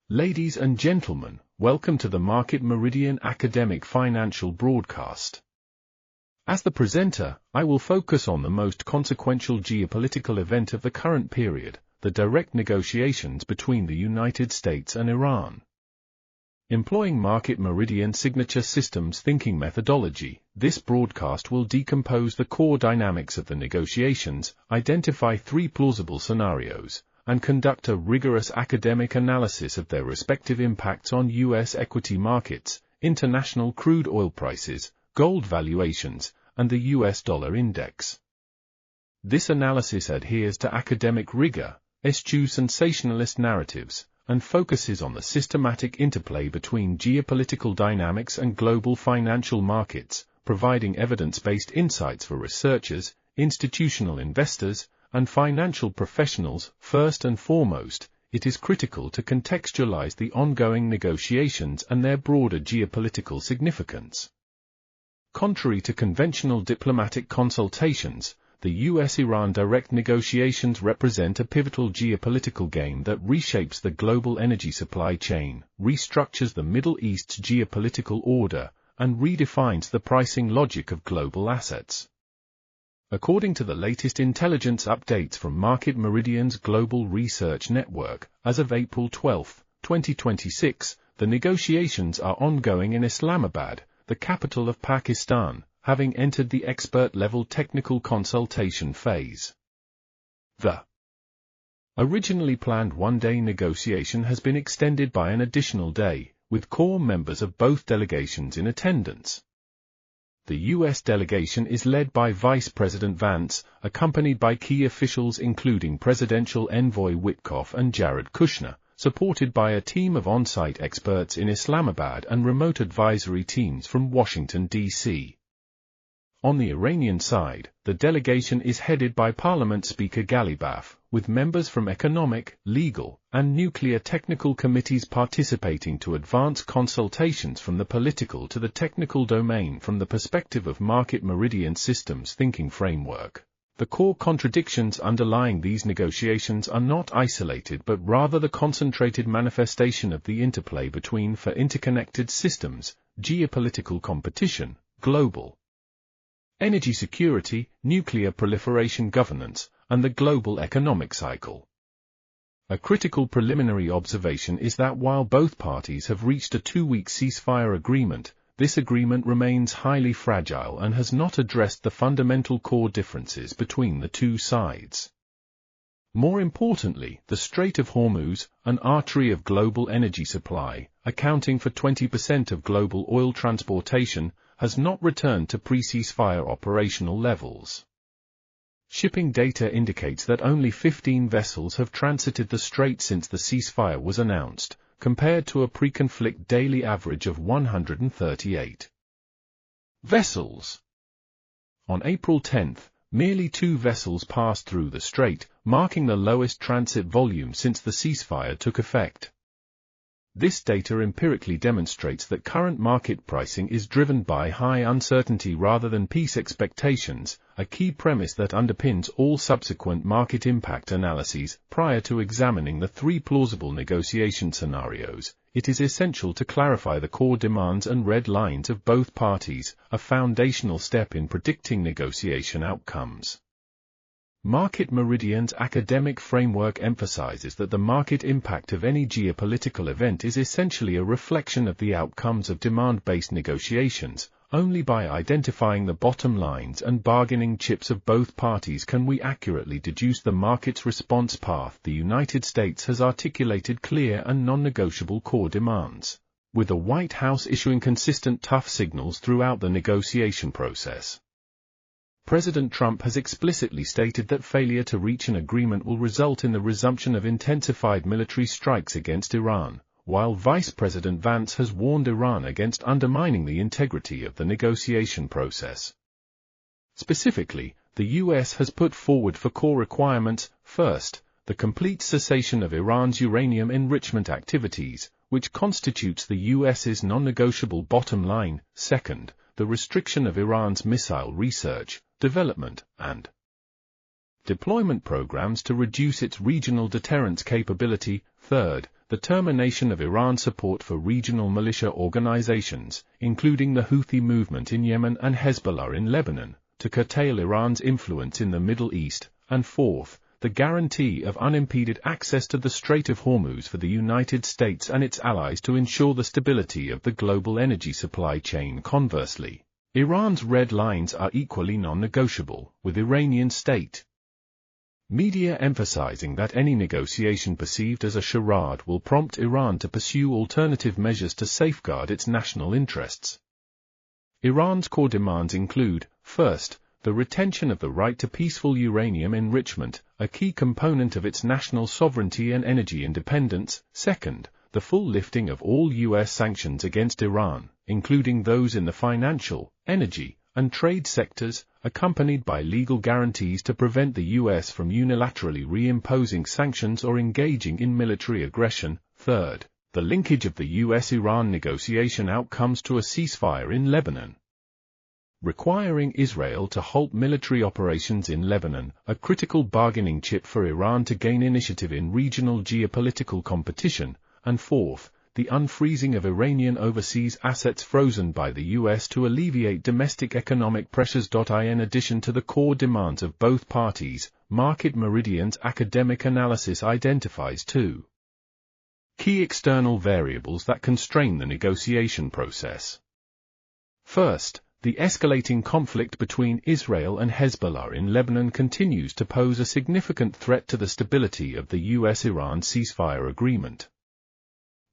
Ladies and gentlemen, welcome to the Market Meridian Academic Financial Broadcast. As the presenter, I will focus on the most consequential geopolitical event of the current period, the direct negotiations between the United States and Iran. Employing Market Meridian Signature Systems thinking methodology, this broadcast will decompose the core dynamics of the negotiations, identify three plausible scenarios, and conduct a rigorous academic analysis of their respective impacts on U.S. equity markets, international crude oil prices, gold valuations, and the U.S. dollar index. This analysis adheres to academic rigor, eschews sensationalist narratives, and focuses on the systematic interplay between geopolitical dynamics and global financial markets, providing evidence-based insights for researchers, institutional investors, and financial professionals. First and foremost, it is critical to contextualize the ongoing negotiations and their broader geopolitical significance. Contrary to conventional diplomatic consultations, the U.S.-Iran direct negotiations represent a pivotal geopolitical game that reshapes the global energy supply chain, restructures the Middle East's geopolitical order, and redefines the pricing logic of global assets. According to the latest intelligence updates from Market Meridian's Global Research Network, as of April 12, 2026, the negotiations are ongoing in Islamabad, the capital of Pakistan, having entered the expert-level technical consultation phase. The originally planned one-day negotiation has been extended by an additional day, with core members of both delegations in attendance. The U.S. delegation is led by Vice President Vance, accompanied by key officials including Presidential Envoy Witkoff and Jared Kushner, supported by a team of on-site experts in Islamabad and remote advisory teams from Washington, D.C. On the Iranian side, the delegation is headed by Parliament Speaker Ghalibaf, with members from economic, legal, and nuclear technical committees participating to advance consultations from the political to the technical domain from the perspective of Market Meridian Systems thinking framework. The core contradictions underlying these negotiations are not isolated but rather the concentrated manifestation of the interplay between for interconnected systems, geopolitical competition, global energy security, nuclear proliferation governance, and the global economic cycle. A critical preliminary observation is that while both parties have reached a 2-week ceasefire agreement, this agreement remains highly fragile and has not addressed the fundamental core differences between the two sides. More importantly, the Strait of Hormuz, an artery of global energy supply, accounting for 20% of global oil transportation, has not returned to pre-ceasefire operational levels. Shipping data indicates that only 15 vessels have transited the strait since the ceasefire was announced, compared to a pre-conflict daily average of 138 vessels. On April 10, merely 2 vessels passed through the strait, marking the lowest transit volume since the ceasefire took effect. This data empirically demonstrates that current market pricing is driven by high uncertainty rather than peace expectations, a key premise that underpins all subsequent market impact analyses. Prior to examining the 3 plausible negotiation scenarios, it is essential to clarify the core demands and red lines of both parties, a foundational step in predicting negotiation outcomes. Market Meridian's academic framework emphasizes that the market impact of any geopolitical event is essentially a reflection of the outcomes of demand-based negotiations. Only by identifying the bottom lines and bargaining chips of both parties can we accurately deduce the market's response path. The United States has articulated clear and non-negotiable core demands, with the White House issuing consistent tough signals throughout the negotiation process. President Trump has explicitly stated that failure to reach an agreement will result in the resumption of intensified military strikes against Iran, while Vice President Vance has warned Iran against undermining the integrity of the negotiation process. Specifically, the U.S. has put forward 4 core requirements. First, the complete cessation of Iran's uranium enrichment activities, which constitutes the U.S.'s non-negotiable bottom line. Second, the restriction of Iran's missile research, development, and deployment programs to reduce its regional deterrence capability. Third, the termination of Iran's support for regional militia organizations, including the Houthi movement in Yemen and Hezbollah in Lebanon, to curtail Iran's influence in the Middle East, and fourth, the guarantee of unimpeded access to the Strait of Hormuz for the United States and its allies to ensure the stability of the global energy supply chain. Conversely, Iran's red lines are equally non-negotiable, with Iranian state media emphasizing that any negotiation perceived as a charade will prompt Iran to pursue alternative measures to safeguard its national interests. Iran's core demands include, first, the retention of the right to peaceful uranium enrichment, a key component of its national sovereignty and energy independence; second, the full lifting of all U.S. sanctions against Iran, including those in the financial, energy, and trade sectors, accompanied by legal guarantees to prevent the U.S. from unilaterally reimposing sanctions or engaging in military aggression; third, the linkage of the U.S.-Iran negotiation outcomes to a ceasefire in Lebanon, requiring Israel to halt military operations in Lebanon, a critical bargaining chip for Iran to gain initiative in regional geopolitical competition; and fourth, the unfreezing of Iranian overseas assets frozen by the U.S. to alleviate domestic economic pressures. In addition to the core demands of both parties, Market Meridian's academic analysis identifies two key external variables that constrain the negotiation process. First, the escalating conflict between Israel and Hezbollah in Lebanon continues to pose a significant threat to the stability of the U.S.-Iran ceasefire agreement.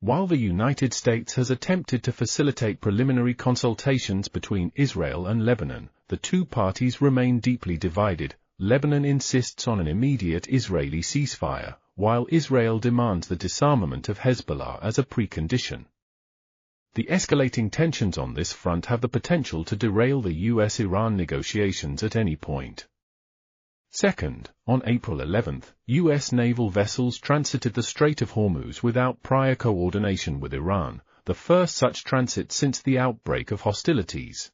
While the United States has attempted to facilitate preliminary consultations between Israel and Lebanon, the two parties remain deeply divided. Lebanon insists on an immediate Israeli ceasefire, while Israel demands the disarmament of Hezbollah as a precondition. The escalating tensions on this front have the potential to derail the U.S.-Iran negotiations at any point. Second, on April 11, U.S. naval vessels transited the Strait of Hormuz without prior coordination with Iran, the first such transit since the outbreak of hostilities.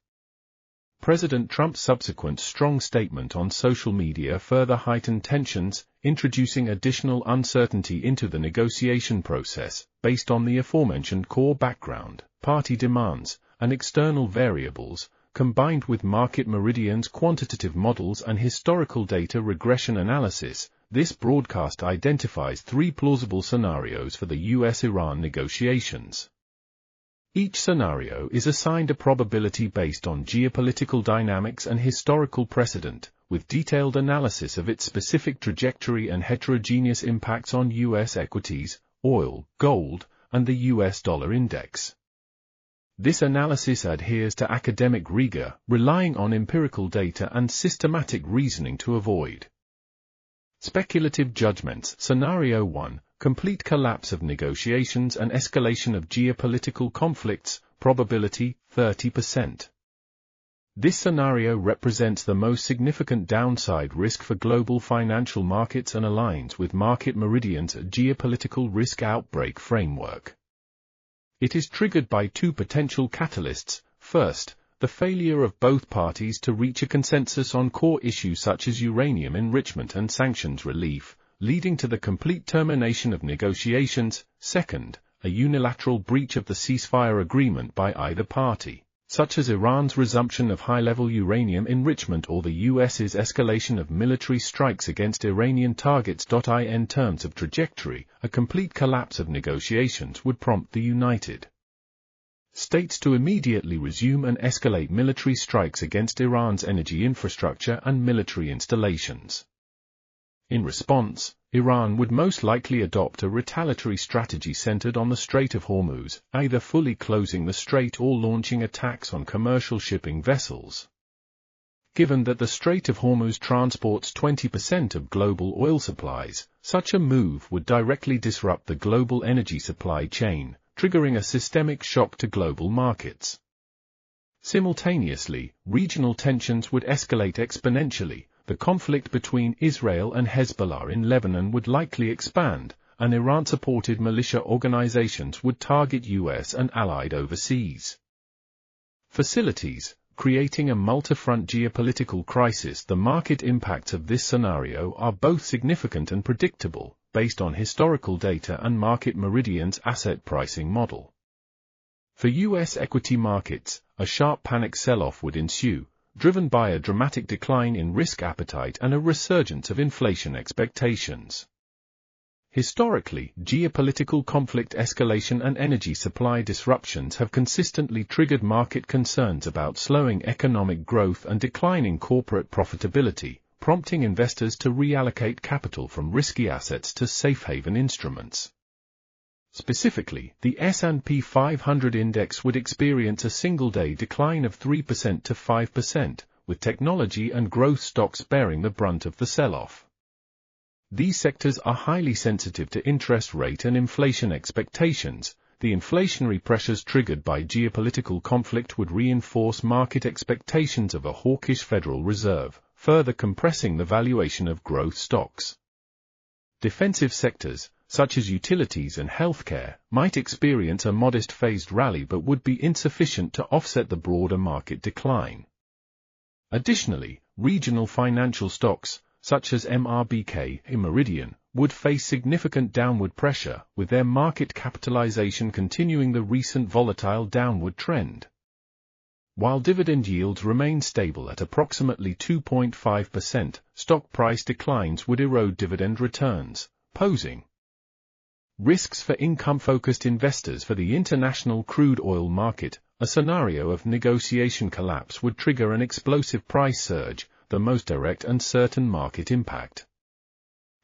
President Trump's subsequent strong statement on social media further heightened tensions, introducing additional uncertainty into the negotiation process. Based on the aforementioned core background, party demands, and external variables, combined with Market Meridian's quantitative models and historical data regression analysis, this broadcast identifies three plausible scenarios for the U.S.-Iran negotiations. Each scenario is assigned a probability based on geopolitical dynamics and historical precedent, with detailed analysis of its specific trajectory and heterogeneous impacts on U.S. equities, oil, gold, and the U.S. dollar index. This analysis adheres to academic rigor, relying on empirical data and systematic reasoning to avoid speculative judgments. Scenario 1. Complete collapse of negotiations and escalation of geopolitical conflicts, probability 30%. This scenario represents the most significant downside risk for global financial markets and aligns with Market Meridian's geopolitical risk outbreak framework. It is triggered by two potential catalysts. First, the failure of both parties to reach a consensus on core issues such as uranium enrichment and sanctions relief, leading to the complete termination of negotiations. Second, a unilateral breach of the ceasefire agreement by either party, such as Iran's resumption of high-level uranium enrichment or the U.S.'s escalation of military strikes against Iranian targets. In terms of trajectory, a complete collapse of negotiations would prompt the United States to immediately resume and escalate military strikes against Iran's energy infrastructure and military installations. In response, Iran would most likely adopt a retaliatory strategy centered on the Strait of Hormuz, either fully closing the strait or launching attacks on commercial shipping vessels. Given that the Strait of Hormuz transports 20% of global oil supplies, such a move would directly disrupt the global energy supply chain, triggering a systemic shock to global markets. Simultaneously, regional tensions would escalate exponentially. The conflict between Israel and Hezbollah in Lebanon would likely expand, and Iran-supported militia organizations would target U.S. and allied overseas facilities, creating a multi-front geopolitical crisis. The market impacts of this scenario are both significant and predictable, based on historical data and Market Meridian's asset pricing model. For U.S. equity markets, a sharp panic sell-off would ensue, driven by a dramatic decline in risk appetite and a resurgence of inflation expectations. Historically, geopolitical conflict escalation and energy supply disruptions have consistently triggered market concerns about slowing economic growth and declining corporate profitability, prompting investors to reallocate capital from risky assets to safe haven instruments. Specifically, the S&P 500 index would experience a single-day decline of 3% to 5%, with technology and growth stocks bearing the brunt of the sell-off. These sectors are highly sensitive to interest rate and inflation expectations. The inflationary pressures triggered by geopolitical conflict would reinforce market expectations of a hawkish Federal Reserve, further compressing the valuation of growth stocks. Defensive sectors, such as utilities and healthcare, might experience a modest phased rally but would be insufficient to offset the broader market decline. Additionally, regional financial stocks, such as MRBK and Meridian, would face significant downward pressure, with their market capitalization continuing the recent volatile downward trend. While dividend yields remain stable at approximately 2.5%, stock price declines would erode dividend returns, posing risks for income-focused investors. For the international crude oil market, a scenario of negotiation collapse would trigger an explosive price surge, the most direct and certain market impact.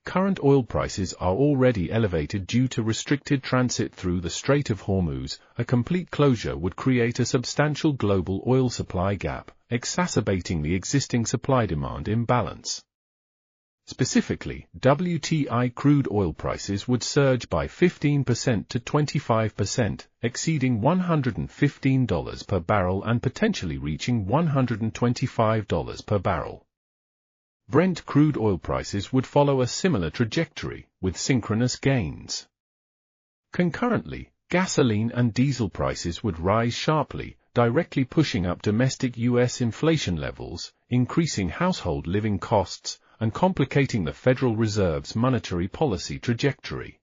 Current oil prices are already elevated due to restricted transit through the Strait of Hormuz. A complete closure would create a substantial global oil supply gap, exacerbating the existing supply-demand imbalance. Specifically, WTI crude oil prices would surge by 15% to 25%, exceeding $115 per barrel and potentially reaching $125 per barrel. Brent crude oil prices would follow a similar trajectory, with synchronous gains. Concurrently, gasoline and diesel prices would rise sharply, directly pushing up domestic U.S. inflation levels, increasing household living costs, and complicating the Federal Reserve's monetary policy trajectory.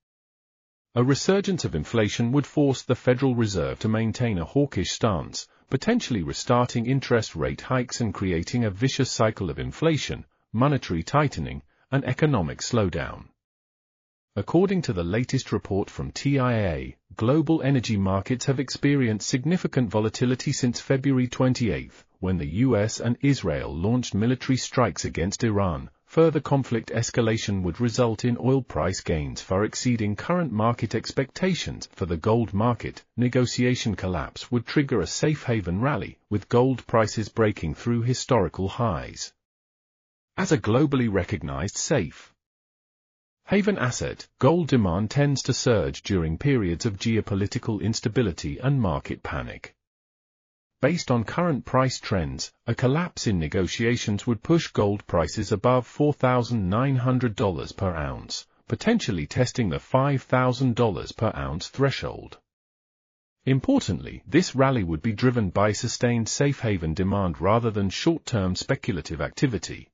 A resurgence of inflation would force the Federal Reserve to maintain a hawkish stance, potentially restarting interest rate hikes and creating a vicious cycle of inflation, monetary tightening, and economic slowdown. According to the latest report from TIAA, global energy markets have experienced significant volatility since February 28, when the US and Israel launched military strikes against Iran. Further conflict escalation would result in oil price gains far exceeding current market expectations. For the gold market, negotiation collapse would trigger a safe haven rally, with gold prices breaking through historical highs. As a globally recognized safe haven asset, gold demand tends to surge during periods of geopolitical instability and market panic. Based on current price trends, a collapse in negotiations would push gold prices above $4,900 per ounce, potentially testing the $5,000 per ounce threshold. Importantly, this rally would be driven by sustained safe haven demand rather than short-term speculative activity.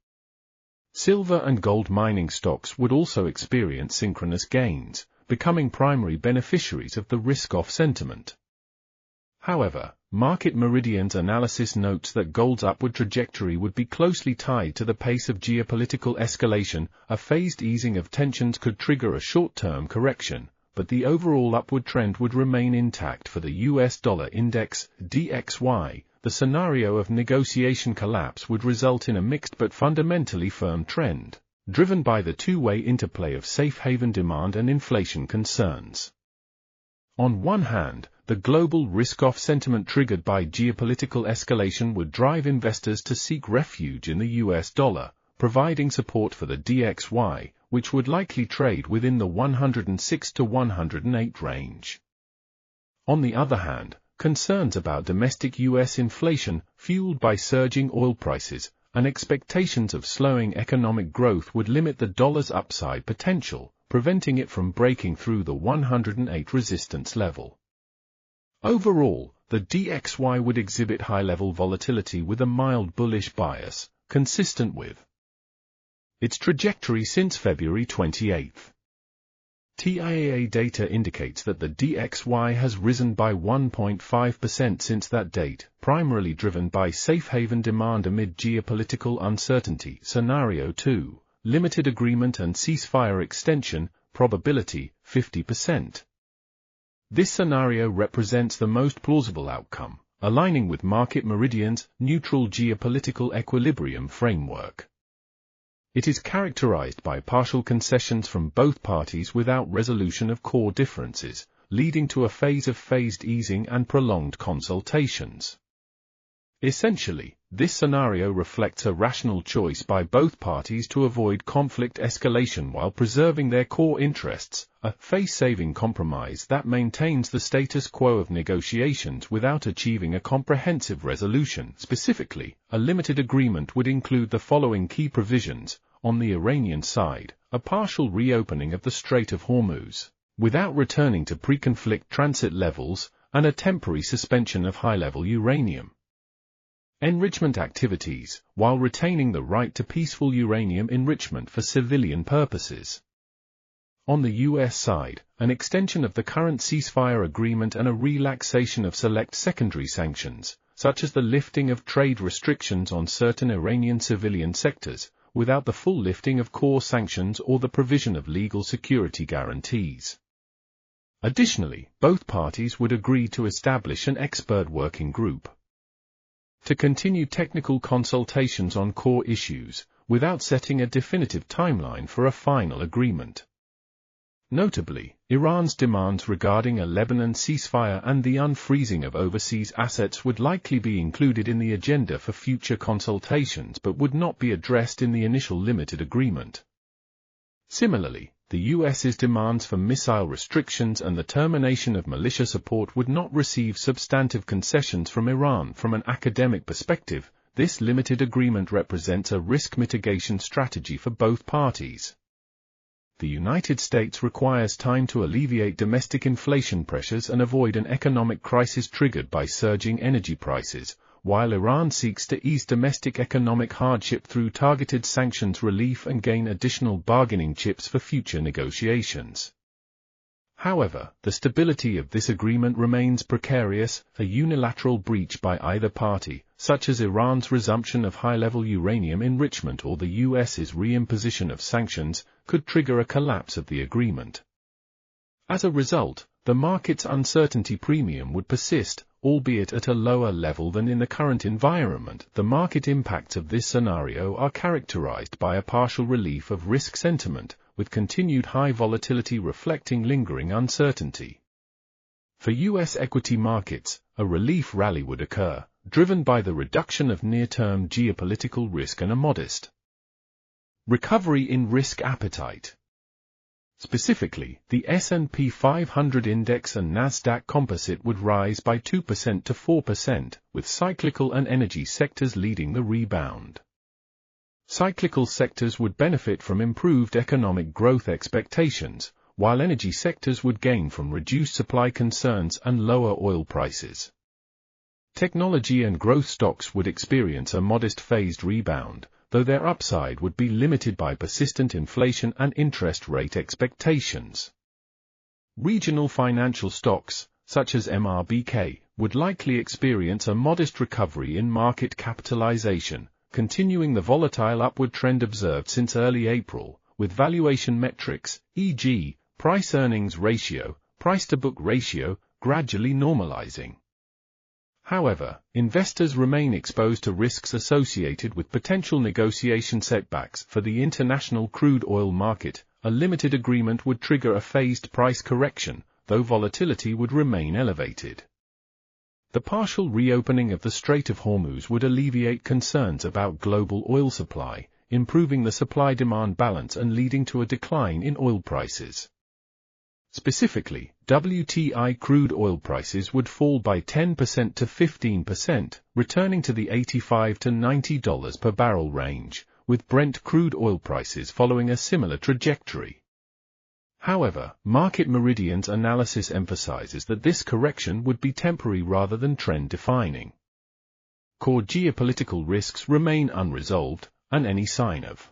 Silver and gold mining stocks would also experience synchronous gains, becoming primary beneficiaries of the risk-off sentiment. However, Market Meridian's analysis notes that gold's upward trajectory would be closely tied to the pace of geopolitical escalation. A phased easing of tensions could trigger a short-term correction, but the overall upward trend would remain intact. For the US dollar index, DXY, the scenario of negotiation collapse would result in a mixed but fundamentally firm trend, driven by the two-way interplay of safe haven demand and inflation concerns. On one hand, the global risk-off sentiment triggered by geopolitical escalation would drive investors to seek refuge in the US dollar, providing support for the DXY, which would likely trade within the 106 to 108 range. On the other hand, concerns about domestic US inflation, fueled by surging oil prices, and expectations of slowing economic growth would limit the dollar's upside potential, preventing it from breaking through the 108 resistance level. Overall, the DXY would exhibit high-level volatility with a mild bullish bias, consistent with its trajectory since February 28. TIAA data indicates that the DXY has risen by 1.5% since that date, primarily driven by safe haven demand amid geopolitical uncertainty. Scenario 2, limited agreement and ceasefire extension, probability, 50%. This scenario represents the most plausible outcome, aligning with Market Meridian's neutral geopolitical equilibrium framework. It is characterized by partial concessions from both parties without resolution of core differences, leading to a phase of phased easing and prolonged consultations. Essentially, this scenario reflects a rational choice by both parties to avoid conflict escalation while preserving their core interests, a face-saving compromise that maintains the status quo of negotiations without achieving a comprehensive resolution. Specifically, a limited agreement would include the following key provisions. On the Iranian side, a partial reopening of the Strait of Hormuz, without returning to pre-conflict transit levels, and a temporary suspension of high-level uranium enrichment activities, while retaining the right to peaceful uranium enrichment for civilian purposes. On the U.S. side, an extension of the current ceasefire agreement and a relaxation of select secondary sanctions, such as the lifting of trade restrictions on certain Iranian civilian sectors, without the full lifting of core sanctions or the provision of legal security guarantees. Additionally, both parties would agree to establish an expert working group to continue technical consultations on core issues, without setting a definitive timeline for a final agreement. Notably, Iran's demands regarding a Lebanon ceasefire and the unfreezing of overseas assets would likely be included in the agenda for future consultations but would not be addressed in the initial limited agreement. Similarly, the U.S.'s demands for missile restrictions and the termination of militia support would not receive substantive concessions from Iran. From an academic perspective, this limited agreement represents a risk mitigation strategy for both parties. The United States requires time to alleviate domestic inflation pressures and avoid an economic crisis triggered by surging energy prices, while Iran seeks to ease domestic economic hardship through targeted sanctions relief and gain additional bargaining chips for future negotiations. However, the stability of this agreement remains precarious. A unilateral breach by either party, such as Iran's resumption of high-level uranium enrichment or the U.S.'s reimposition of sanctions, could trigger a collapse of the agreement. As a result, the market's uncertainty premium would persist, albeit at a lower level than in the current environment. The market impacts of this scenario are characterized by a partial relief of risk sentiment, with continued high volatility reflecting lingering uncertainty. For U.S. equity markets, a relief rally would occur, driven by the reduction of near-term geopolitical risk and a modest recovery in risk appetite. Specifically, the S&P 500 index and Nasdaq Composite would rise by 2% to 4%, with cyclical and energy sectors leading the rebound. Cyclical sectors would benefit from improved economic growth expectations, while energy sectors would gain from reduced supply concerns and lower oil prices. Technology and growth stocks would experience a modest phased rebound, though their upside would be limited by persistent inflation and interest rate expectations. Regional financial stocks, such as MRBK, would likely experience a modest recovery in market capitalization, continuing the volatile upward trend observed since early April, with valuation metrics, e.g., price-earnings ratio, price-to-book ratio, gradually normalizing. However, investors remain exposed to risks associated with potential negotiation setbacks. For the international crude oil market, a limited agreement would trigger a phased price correction, though volatility would remain elevated. The partial reopening of the Strait of Hormuz would alleviate concerns about global oil supply, improving the supply-demand balance and leading to a decline in oil prices. Specifically, WTI crude oil prices would fall by 10% to 15%, returning to the $85 to $90 per barrel range, with Brent crude oil prices following a similar trajectory. However, Market Meridian's analysis emphasizes that this correction would be temporary rather than trend-defining. Core geopolitical risks remain unresolved, and any sign of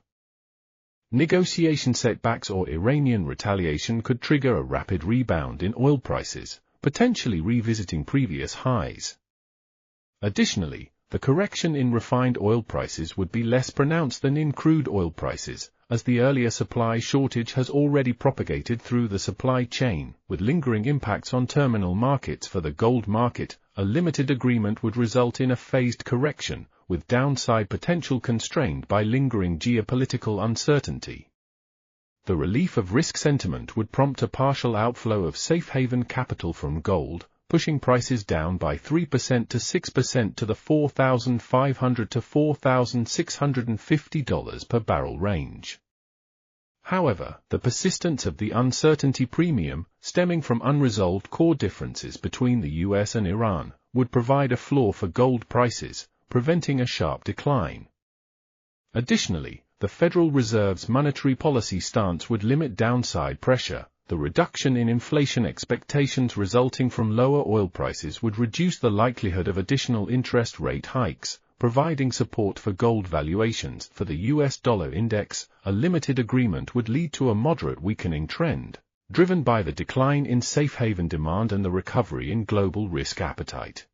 Negotiation setbacks or Iranian retaliation could trigger a rapid rebound in oil prices, potentially revisiting previous highs. Additionally, the correction in refined oil prices would be less pronounced than in crude oil prices, as the earlier supply shortage has already propagated through the supply chain, with lingering impacts on terminal markets. For the gold market, a limited agreement would result in a phased correction, with downside potential constrained by lingering geopolitical uncertainty. The relief of risk sentiment would prompt a partial outflow of safe haven capital from gold, pushing prices down by 3% to 6% to the $4,500 to $4,650 per barrel range. However, the persistence of the uncertainty premium, stemming from unresolved core differences between the US and Iran, would provide a floor for gold prices, preventing a sharp decline. Additionally, the Federal Reserve's monetary policy stance would limit downside pressure. The reduction in inflation expectations resulting from lower oil prices would reduce the likelihood of additional interest rate hikes, providing support for gold valuations. For the US dollar index, a limited agreement would lead to a moderate weakening trend, driven by the decline in safe haven demand and the recovery in global risk appetite.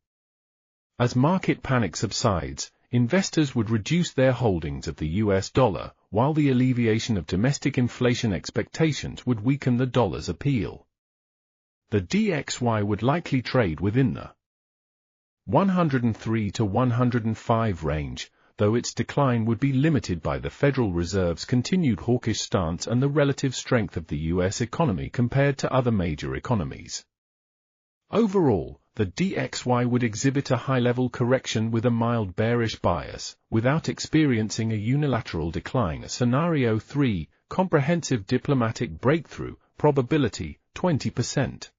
As market panic subsides, investors would reduce their holdings of the US dollar, while the alleviation of domestic inflation expectations would weaken the dollar's appeal. The DXY would likely trade within the 103 to 105 range, though its decline would be limited by the Federal Reserve's continued hawkish stance and the relative strength of the US economy compared to other major economies. Overall, the DXY would exhibit a high-level correction with a mild bearish bias, without experiencing a unilateral decline. Scenario 3, comprehensive diplomatic breakthrough, probability, 20%.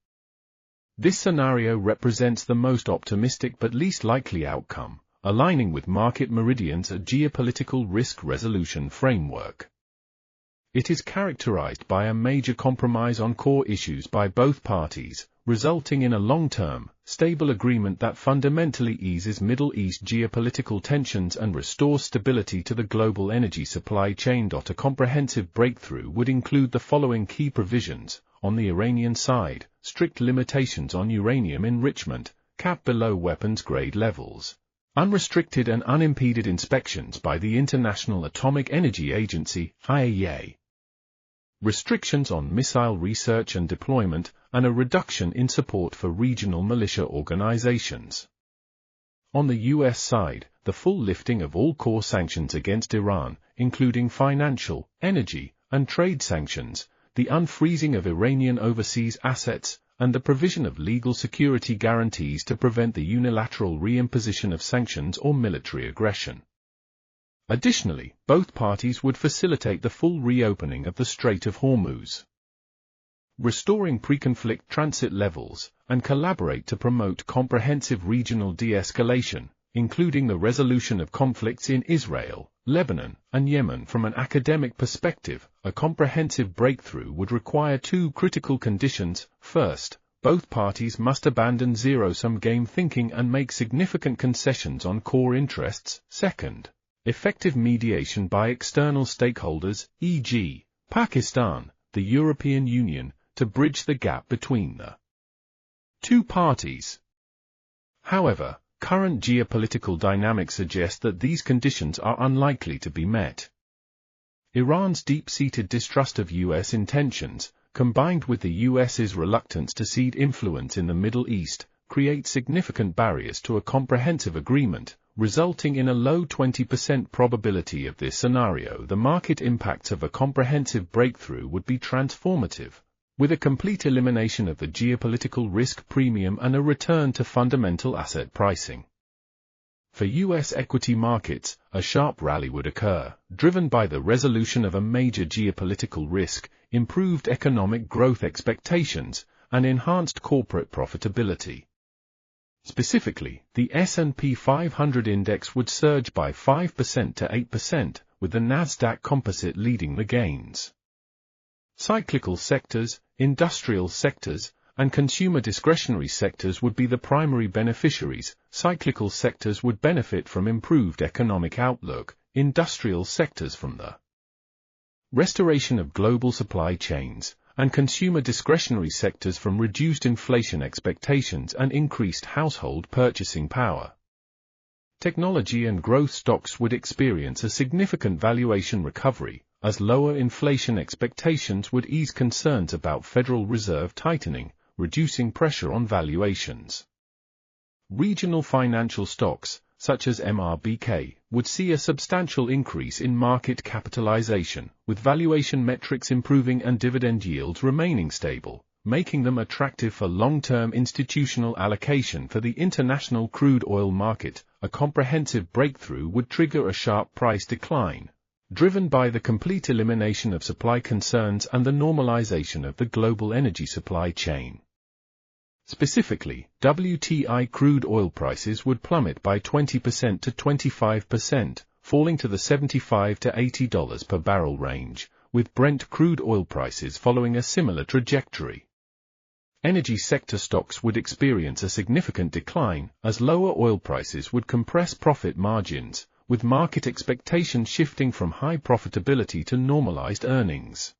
This scenario represents the most optimistic but least likely outcome, aligning with Market Meridian's geopolitical risk resolution framework. It is characterized by a major compromise on core issues by both parties, resulting in a long-term, stable agreement that fundamentally eases Middle East geopolitical tensions and restores stability to the global energy supply chain. A comprehensive breakthrough would include the following key provisions. On the Iranian side, strict limitations on uranium enrichment, cap below weapons-grade levels, unrestricted and unimpeded inspections by the International Atomic Energy Agency, IAEA, restrictions on missile research and deployment, and a reduction in support for regional militia organizations. On the US side, the full lifting of all core sanctions against Iran, including financial, energy, and trade sanctions, the unfreezing of Iranian overseas assets, and the provision of legal security guarantees to prevent the unilateral reimposition of sanctions or military aggression. Additionally, both parties would facilitate the full reopening of the Strait of Hormuz, restoring pre-conflict transit levels, and collaborate to promote comprehensive regional de-escalation, including the resolution of conflicts in Israel, Lebanon, and Yemen. From an academic perspective, a comprehensive breakthrough would require two critical conditions. First, both parties must abandon zero-sum game thinking and make significant concessions on core interests. Second, effective mediation by external stakeholders, e.g., Pakistan, the European Union, to bridge the gap between the two parties. However, current geopolitical dynamics suggest that these conditions are unlikely to be met. Iran's deep-seated distrust of U.S. intentions, combined with the U.S.'s reluctance to cede influence in the Middle East, create significant barriers to a comprehensive agreement, resulting in a low 20% probability of this scenario. The market impacts of a comprehensive breakthrough would be transformative, with a complete elimination of the geopolitical risk premium and a return to fundamental asset pricing. For U.S. equity markets, a sharp rally would occur, driven by the resolution of a major geopolitical risk, improved economic growth expectations, and enhanced corporate profitability. Specifically, the S&P 500 index would surge by 5% to 8%, with the Nasdaq Composite leading the gains. Cyclical sectors, industrial sectors, and consumer discretionary sectors would be the primary beneficiaries. Cyclical sectors would benefit from improved economic outlook, industrial sectors from the restoration of global supply chains, and consumer discretionary sectors from reduced inflation expectations and increased household purchasing power. Technology and growth stocks would experience a significant valuation recovery, as lower inflation expectations would ease concerns about Federal Reserve tightening, reducing pressure on valuations. Regional financial stocks, such as MRBK, would see a substantial increase in market capitalization, with valuation metrics improving and dividend yields remaining stable, making them attractive for long-term institutional allocation. For the international crude oil market, a comprehensive breakthrough would trigger a sharp price decline, driven by the complete elimination of supply concerns and the normalization of the global energy supply chain. Specifically, WTI crude oil prices would plummet by 20% to 25%, falling to the $75 to $80 per barrel range, with Brent crude oil prices following a similar trajectory. Energy sector stocks would experience a significant decline, as lower oil prices would compress profit margins, with market expectations shifting from high profitability to normalized earnings.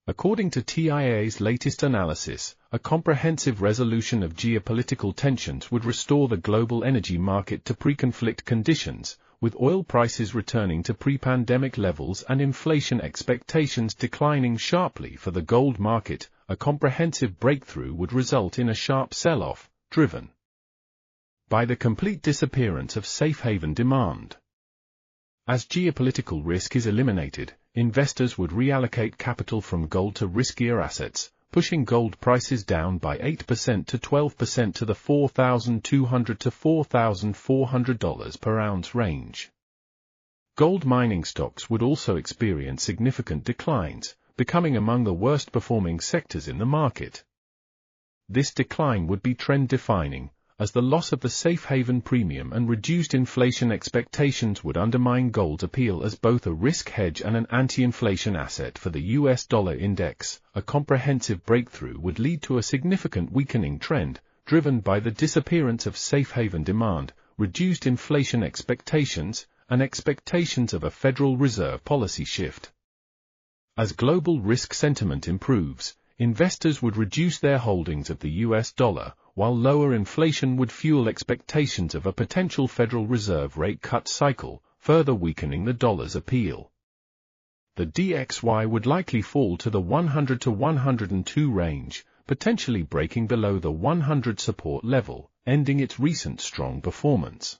According to TIA's latest analysis, a comprehensive resolution of geopolitical tensions would restore the global energy market to pre-conflict conditions, with oil prices returning to pre-pandemic levels and inflation expectations declining sharply. For the gold market, a comprehensive breakthrough would result in a sharp sell-off, driven by the complete disappearance of safe haven demand. As geopolitical risk is eliminated, investors would reallocate capital from gold to riskier assets, pushing gold prices down by 8% to 12% to the $4,200 to $4,400 per ounce range. Gold mining stocks would also experience significant declines, becoming among the worst-performing sectors in the market. This decline would be trend-defining, as the loss of the safe haven premium and reduced inflation expectations would undermine gold's appeal as both a risk hedge and an anti-inflation asset. For the US dollar index, a comprehensive breakthrough would lead to a significant weakening trend, driven by the disappearance of safe haven demand, reduced inflation expectations, and expectations of a Federal Reserve policy shift. As global risk sentiment improves, investors would reduce their holdings of the US dollar, while lower inflation would fuel expectations of a potential Federal Reserve rate cut cycle, further weakening the dollar's appeal. The DXY would likely fall to the 100 to 102 range, potentially breaking below the 100 support level, ending its recent strong performance.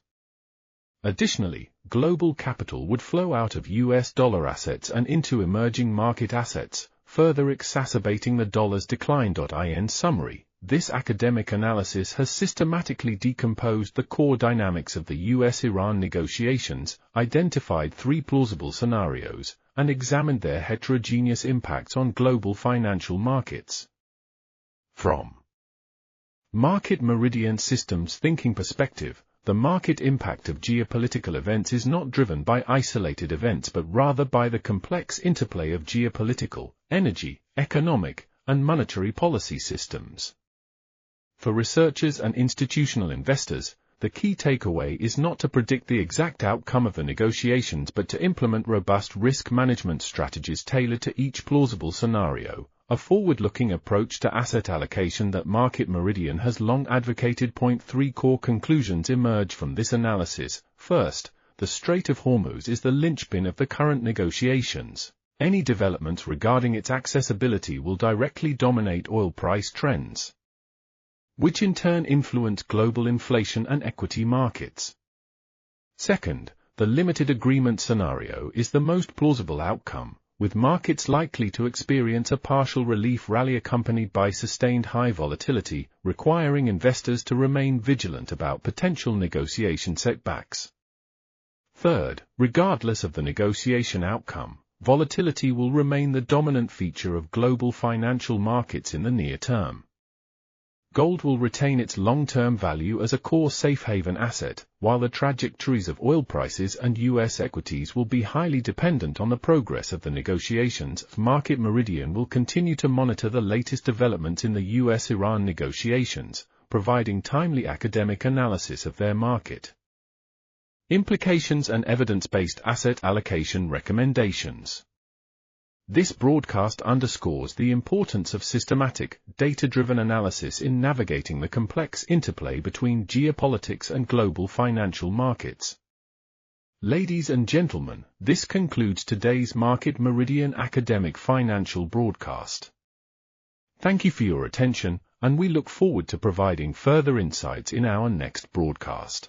Additionally, global capital would flow out of US dollar assets and into emerging market assets, further exacerbating the dollar's decline. In summary, this academic analysis has systematically decomposed the core dynamics of the US-Iran negotiations, identified three plausible scenarios, and examined their heterogeneous impacts on global financial markets. From Market Meridian Systems Thinking Perspective, the market impact of geopolitical events is not driven by isolated events but rather by the complex interplay of geopolitical, energy, economic, and monetary policy systems. For researchers and institutional investors, the key takeaway is not to predict the exact outcome of the negotiations but to implement robust risk management strategies tailored to each plausible scenario, a forward-looking approach to asset allocation that Market Meridian has long advocated. 3 core conclusions emerge from this analysis. First, the Strait of Hormuz is the linchpin of the current negotiations. Any developments regarding its accessibility will directly dominate oil price trends, which in turn influence global inflation and equity markets. Second, the limited agreement scenario is the most plausible outcome, with markets likely to experience a partial relief rally accompanied by sustained high volatility, requiring investors to remain vigilant about potential negotiation setbacks. Third, regardless of the negotiation outcome, volatility will remain the dominant feature of global financial markets in the near term. Gold will retain its long-term value as a core safe haven asset, while the trajectories of oil prices and U.S. equities will be highly dependent on the progress of the negotiations. Market Meridian will continue to monitor the latest developments in the U.S.-Iran negotiations, providing timely academic analysis of their market implications and evidence-based asset allocation recommendations. This broadcast underscores the importance of systematic, data-driven analysis in navigating the complex interplay between geopolitics and global financial markets. Ladies and gentlemen, this concludes today's Market Meridian Academic Financial Broadcast. Thank you for your attention, and we look forward to providing further insights in our next broadcast.